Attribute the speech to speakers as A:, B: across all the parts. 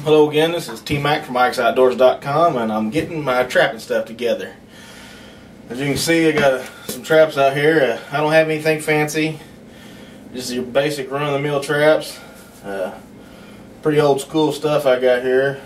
A: Hello again, this is T-Mac from Mike'sOutdoors.com, and I'm getting my trapping stuff together. As you can see, I got some traps out here. I don't have anything fancy, just your basic run-of-the-mill traps. Pretty old school stuff I got here.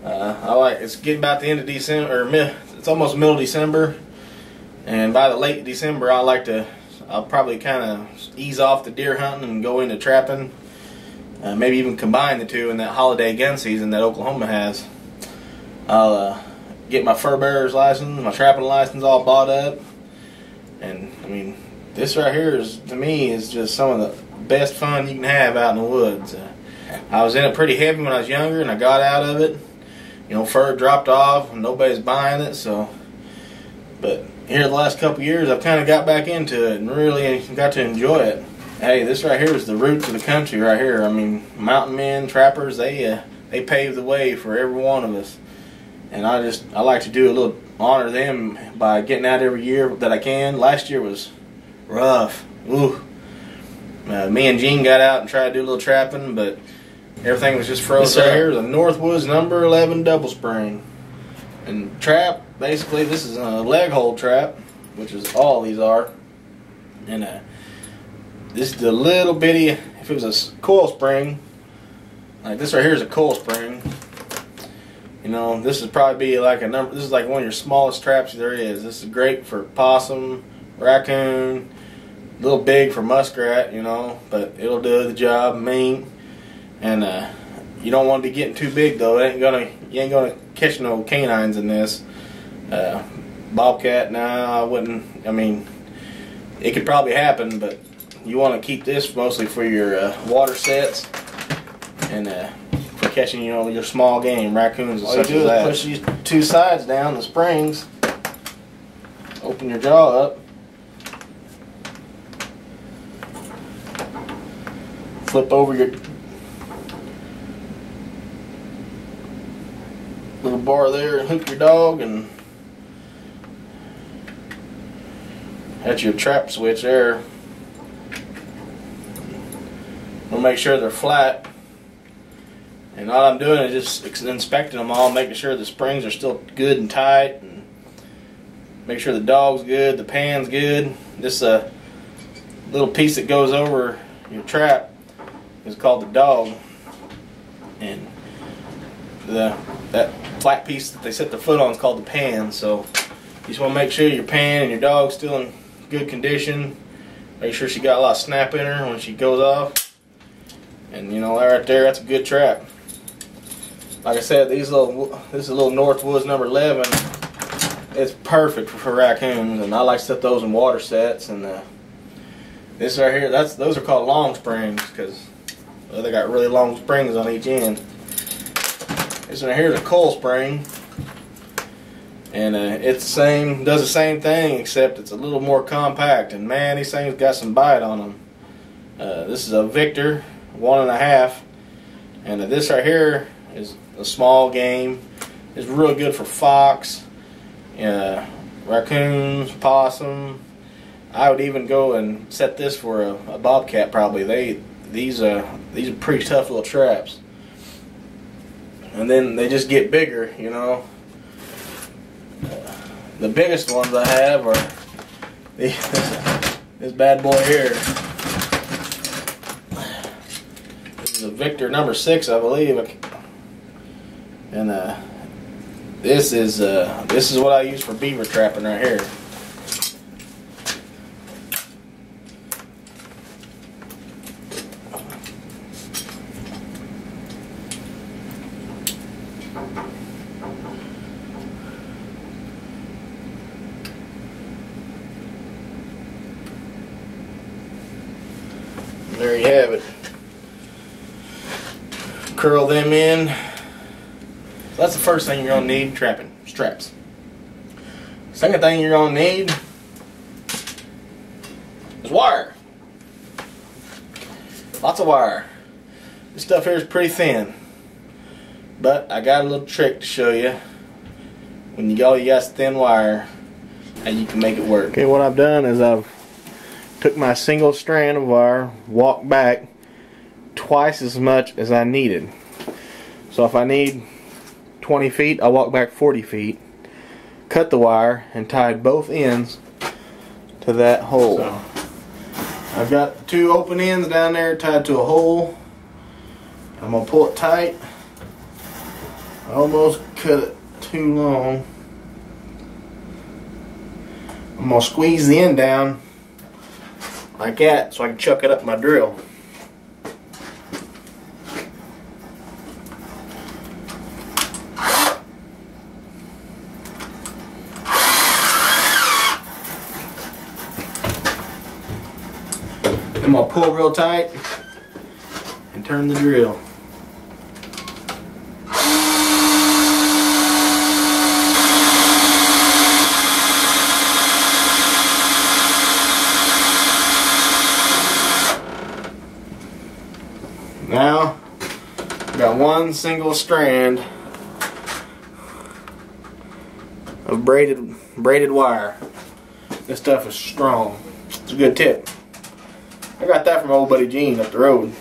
A: It's getting about the end of December, or it's almost middle of December, and by the late December I'll probably kind of ease off the deer hunting and go into trapping. Maybe even combine the two in that holiday gun season that Oklahoma has. I'll get my fur bearer's license, my trapping license all bought up, and I mean, this right here is, to me, is just some of the best fun you can have out in the woods. I was in it pretty heavy when I was younger, and I got out of it. You know, fur dropped off, and nobody's buying it. But here the last couple years, I've kind of got back into it and really got to enjoy it. Hey, this right here is the roots of the country right here. I mean, mountain men, trappers, they paved the way for every one of us. And I like to do a little honor them by getting out every year that I can. Last year was rough. Ooh. Me and Gene got out and tried to do a little trapping, but everything was just frozen. Right here, the Northwoods number 11 double spring. And trap, basically, this is a leg hold trap, which is all these are. And this is the little bitty, if it was a coil spring, like this right here is a coil spring. You know, this would probably be like this is like one of your smallest traps there is. This is great for possum, raccoon, a little big for muskrat, you know, but it'll do the job, mink. And you don't want to be getting too big though. You ain't gonna catch no canines in this. Bobcat, nah, I wouldn't. I mean, it could probably happen, but you want to keep this mostly for your water sets and for catching, you know, your small game, raccoons and such as that. All you do is push these two sides down, the springs, open your jaw up, flip over your little bar there and hook your dog, and that's your trap switch there. We'll make sure they're flat, and all I'm doing is just inspecting them all, making sure the springs are still good and tight, and make sure the dog's good, the pan's good. This little piece that goes over your trap is called the dog, and that flat piece that they set the foot on is called the pan. So you just want to make sure your pan and your dog's still in good condition. Make sure she got a lot of snap in her when she goes off. And you know, right there, that's a good trap. Like I said, this is a little Northwoods number 11. It's perfect for raccoons, and I like to set those in water sets. And this right here, those are called long springs because they got really long springs on each end. This right here is a coil spring, and it's the same, does the same thing, except it's a little more compact. And man, these things got some bite on them. This is a Victor 1.5, and this right here is a small game. It's real good for fox, raccoons, possum. I would even go and set this for a bobcat probably. These are pretty tough little traps, and then they just get bigger, you know. The biggest ones I have are this bad boy here. The Victor number 6, I believe, and this is what I use for beaver trapping right here. And there you have it. Curl them in. So that's the first thing you're going to need, trapping straps. Second thing you're going to need is wire. Lots of wire. This stuff here is pretty thin, but I got a little trick to show you. When you got thin wire, and you can make it work. Okay, what I've done is I've took my single strand of wire, walked back twice as much as I needed. So if I need 20 feet, I walk back 40 feet, cut the wire, and tied both ends to that hole. So I've got 2 open ends down there tied to a hole. I'm going to pull it tight. I almost cut it too long. I'm going to squeeze the end down like that so I can chuck it up my drill. I'm going to pull real tight and turn the drill. Now, I've got one single strand of braided wire. This stuff is strong. It's a good tip. I got that from old buddy Gene up the road.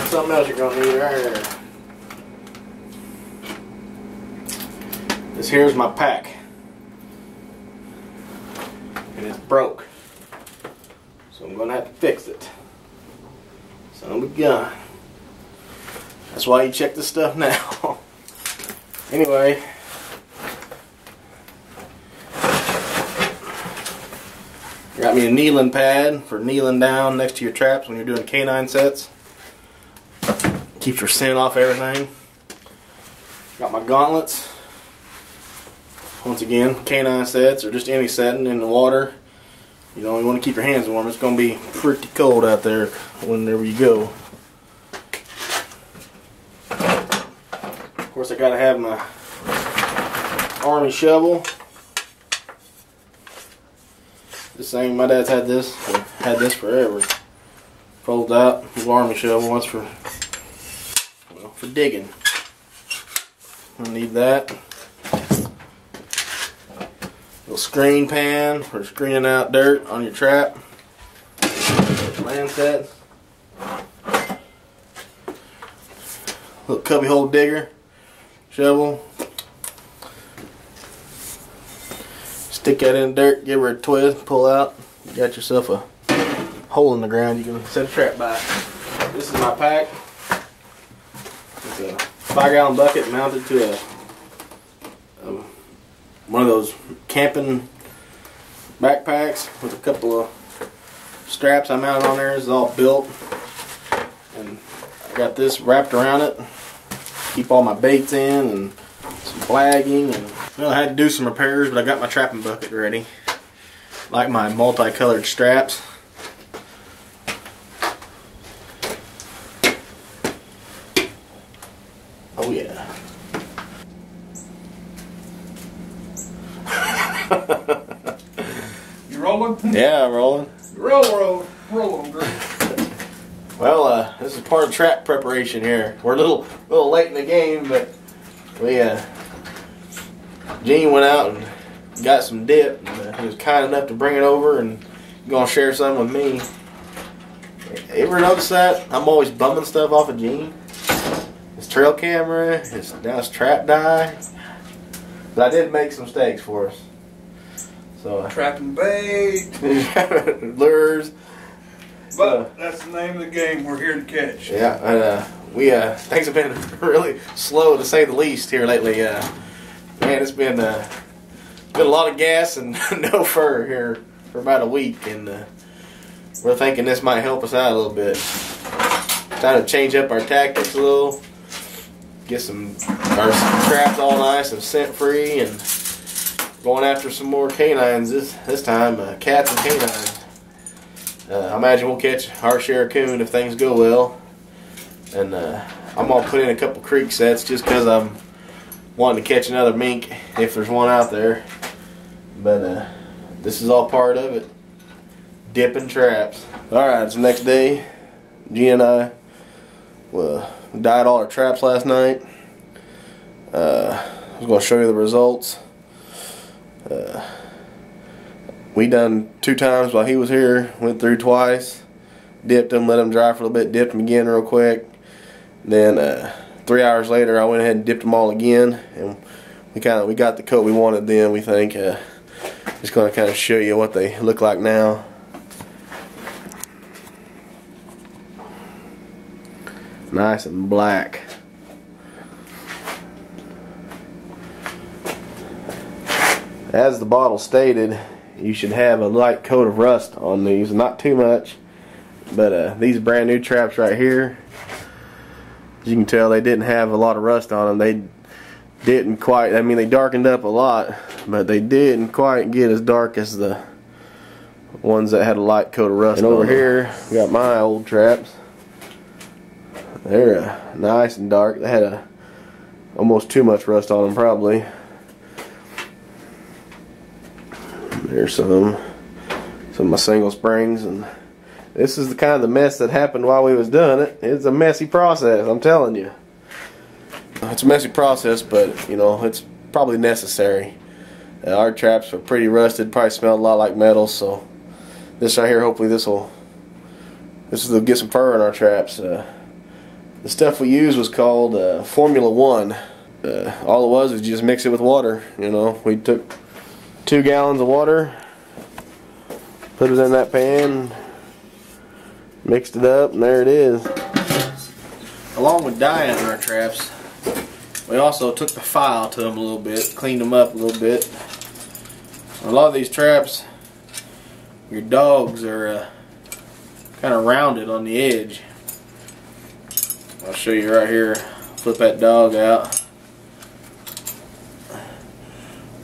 A: Something else you're gonna need right here. This here's my pack, and it's broke, so I'm gonna have to fix it. Son of a gun. That's why you check this stuff now. Anyway. Got me a kneeling pad for kneeling down next to your traps when you're doing canine sets. Keeps your scent off everything. Got my gauntlets. Once again, canine sets or just any setting in the water. You know, you want to keep your hands warm. It's going to be pretty cold out there whenever you go. Of course, I got to have my Army shovel. This thing, my dad's had this forever. Folds out, his Army shovel. That's for, well, for digging. I need that. Little screen pan for screening out dirt on your trap. Land sets. Little cubby hole digger. Shovel. Stick that in the dirt, give her a twist, pull out. You got yourself a hole in the ground you can set a trap by. This is my pack. It's a 5-gallon bucket mounted to one of those camping backpacks with a couple of straps I mounted on there. It's all built. And I got this wrapped around it. Keep all my baits in and some flagging. And well, I had to do some repairs, but I got my trapping bucket ready. Like my multicolored straps. Oh yeah.
B: You rolling?
A: Yeah, I'm rolling.
B: Roll, Greg.
A: Well, this is part of trap preparation here. We're a little late in the game, but we Gene went out and got some dip. And, he was kind enough to bring it over and gonna share some with me. You ever notice that? I'm always bumming stuff off of Gene. His trail camera, his trap die. But I did make some steaks for us. So
B: Trapping bait.
A: lures.
B: But that's the name of the game we're here to catch.
A: Yeah, and things have been really slow to say the least here lately. Man, it's been a lot of gas and no fur here for about a week, and we're thinking this might help us out a little bit. Trying to change up our tactics a little, get our traps all nice and scent free, and going after some more canines this time, cats and canines. I imagine we'll catch our share of coon if things go well, and I'm gonna put in a couple creek sets just because I'm wanting to catch another mink if there's one out there. But this is all part of it. Dipping traps. Alright, it's the next day. Gene and I dyed all our traps last night. I was going to show you the results. We done 2 times while he was here. Went through twice. Dipped them, let them dry for a little bit, dipped them again real quick.
C: Then 3 hours later, I went ahead and dipped them all again, and we got the coat we wanted. Then we think just going to kind of show you what they look like now. Nice and black. As the bottle stated, you should have a light coat of rust on these, not too much, but these brand new traps right here, as you can tell, they didn't have a lot of rust on them. They didn't quite, I mean, they darkened up a lot, but they didn't quite get as dark as the ones that had a light coat of rust. And over here, we got my old traps. They're nice and dark. They had almost too much rust on them, probably. There's some of my single springs, and this is the kind of the mess that happened while we was doing it. It's a messy process, I'm telling you. It's a messy process, but you know, it's probably necessary. Our traps are pretty rusted, probably smell a lot like metal, so this right here, hopefully this will get some fur in our traps. The stuff we used was called Formula 1. All it was just mix it with water. You know, we took 2 gallons of water, put it in that pan, mixed it up, and there it is.
A: Along with dyeing our traps, we also took the file to them a little bit, cleaned them up a little bit. A lot of these traps, your dogs are kind of rounded on the edge. I'll show you right here. Flip that dog out.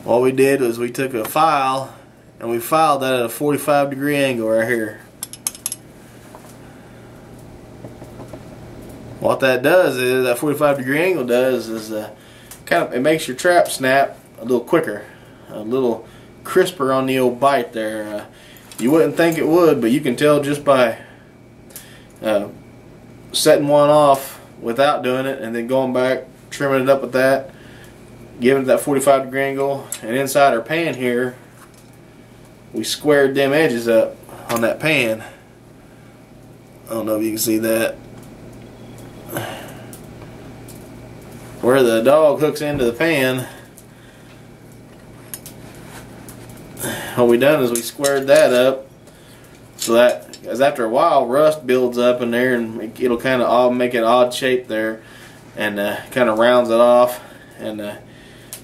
A: What we did was we took a file and we filed that at a 45-degree angle right here. What that does is, that 45-degree angle does is it makes your trap snap a little quicker, a little crisper on the old bite there. You wouldn't think it would, but you can tell just by setting one off without doing it and then going back, trimming it up with that, giving it that 45-degree angle. And inside our pan here, we squared them edges up on that pan. I don't know if you can see that. Where the dog hooks into the pan, what we done is we squared that up so that, because after a while rust builds up in there and it'll kind of make an odd shape there, and kind of rounds it off, and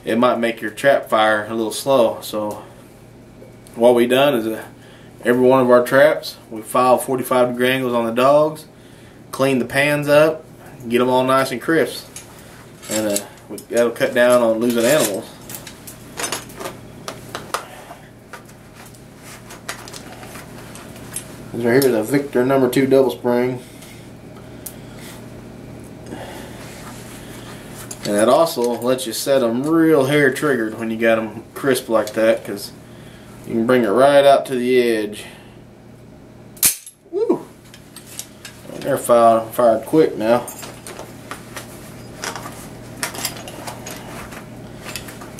A: it might make your trap fire a little slow. So what we done is every one of our traps, we filed 45-degree angles on the dogs, clean the pans up, get them all nice and crisp, and that'll cut down on losing animals. This right here is a Victor number 2 double spring. And that also lets you set them real hair triggered when you got them crisp like that, because you can bring it right out to the edge. Woo! They're fired quick now.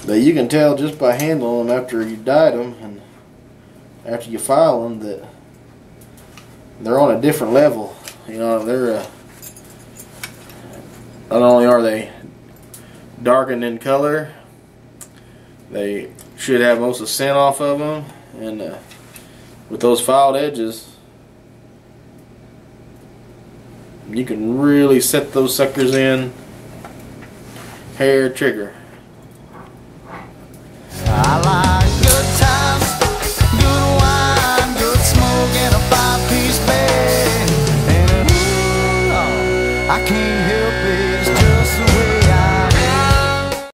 A: But you can tell just by handling them after you dyed them and after you file them that they're on a different level. You know, they're not only are they darkened in color, they should have most of the scent off of them, and with those filed edges, you can really set those suckers in hair trigger.